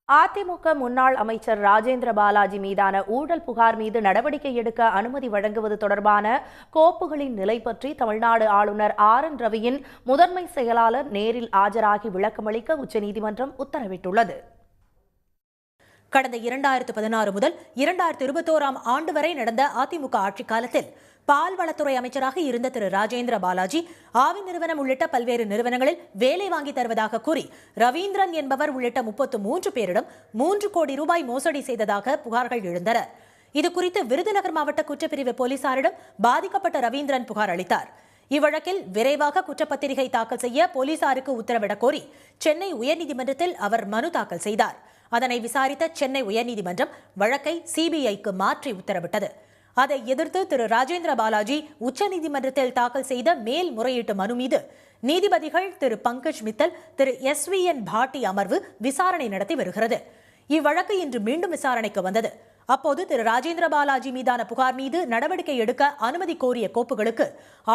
அதிமுக முன்னாள் அமைச்சர் ராஜேந்திர பாலாஜி மீதான ஊழல் புகார் மீது நடவடிக்கை எடுக்க அனுமதி வழங்குவது தொடர்பான கோப்புகளின் நிலை பற்றி தமிழ்நாடு ஆளுநர் ஆர்.என். ரவியின் முதன்மை செயலாளர் நேரில் ஆஜராகி விளக்கமளிக்க உச்சநீதிமன்றம் உத்தரவிட்டுள்ளது. கடந்த 2016 முதல் 2021 ஆண்டு வரை நடந்த அதிமுக ஆட்சிக் காலத்தில் பால்வளத்துறை அமைச்சராக இருந்த திரு ராஜேந்திர பாலாஜி ஆவி நிறுவனம் உள்ளிட்ட பல்வேறு நிறுவனங்களில் வேலை வாங்கி தருவதாக கூறி ரவீந்திரன் என்பவர் உள்ளிட்ட 33 பேரிடம் 3 கோடி ரூபாய் மோசடி செய்ததாக புகார்கள் எழுந்தன. இதுகுறித்து விருதுநகர் மாவட்ட குற்றப்பிரிவு போலீசாரிடம் பாதிக்கப்பட்ட ரவீந்திரன் புகார் அளித்தார். இவ்வழக்கில் விரைவாக குற்றப்பத்திரிகை தாக்கல் செய்ய போலீசாருக்கு உத்தரவிடக் கோரி சென்னை உயர்நீதிமன்றத்தில் அவர் மனு தாக்கல் செய்தார். அதனை விசாரித்த சென்னை உயர்நீதிமன்றம் வழக்கை சிபிஐக்கு மாற்றி உத்தரவிட்டது. அதை எதிர்த்து திரு ராஜேந்திர பாலாஜி உச்சநீதிமன்றத்தில் தாக்கல் செய்த மேல்முறையீட்டு மனு மீது நீதிபதிகள் திரு பங்கஜ் மித்தல், திரு SVN பாட்டி அமர்வு விசாரணை நடத்தி வருகிறது. இவ்வழக்கு இன்று மீண்டும் விசாரணைக்கு வந்தது. அப்போது திரு ராஜேந்திர பாலாஜி மீதான புகார் மீது நடவடிக்கை எடுக்க அனுமதி கோரிய கோப்புகளுக்கு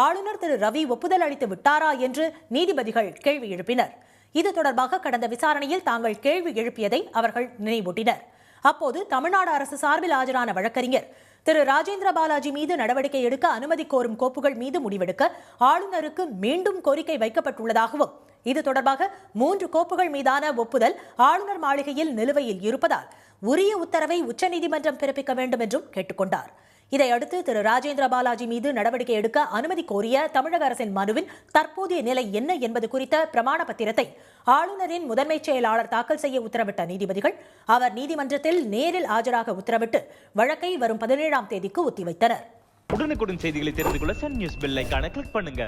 ஆளுநர் திரு ரவி ஒப்புதல் அளித்து விட்டாரா என்று நீதிபதிகள் கேள்வி எழுப்பினர். இது தொடர்பாக கடந்த விசாரணையில் தாங்கள் கேள்வி எழுப்பியதை அவர்கள் நினைவூட்டினர். அப்போது தமிழ்நாடு அரசு சார்பில் ஆஜரான வழக்கறிஞர் திரு ராஜேந்திர பாலாஜி மீது நடவடிக்கை எடுக்க அனுமதி கோரும் கோப்புகள் மீது முடிவெடுக்க ஆளுநருக்கு மீண்டும் கோரிக்கை வைக்கப்பட்டுள்ளதாகவும், இது தொடர்பாக 3 கோப்புகள் மீதான ஒப்புதல் ஆளுநர் மாளிகையில் நிலுவையில் இருப்பதால் உரிய உத்தரவை உச்சநீதிமன்றம் பிறப்பிக்க வேண்டும் என்றும் கேட்டுக்கொண்டார். இதையடுத்து திரு ராஜேந்திர பாலாஜி மீது நடவடிக்கை எடுக்க அனுமதி கோரிய தமிழக அரசின் மனுவின் தற்போதைய நிலை என்ன என்பது குறித்த பிரமாண பத்திரத்தை ஆளுநரின் முதன்மை செயலாளர் தாக்கல் செய்ய உத்தரவிட்ட நீதிபதிகள் அவர் நீதிமன்றத்தில் நேரில் ஆஜராக உத்தரவிட்டு வழக்கை வரும் 17ஆம் தேதிக்கு ஒத்திவைத்தனர். உடனுக்குடன் செய்திகளை தெரிந்து கொள்ள சன் நியூஸ் பெல் ஐகானை கிளிக் பண்ணுங்க.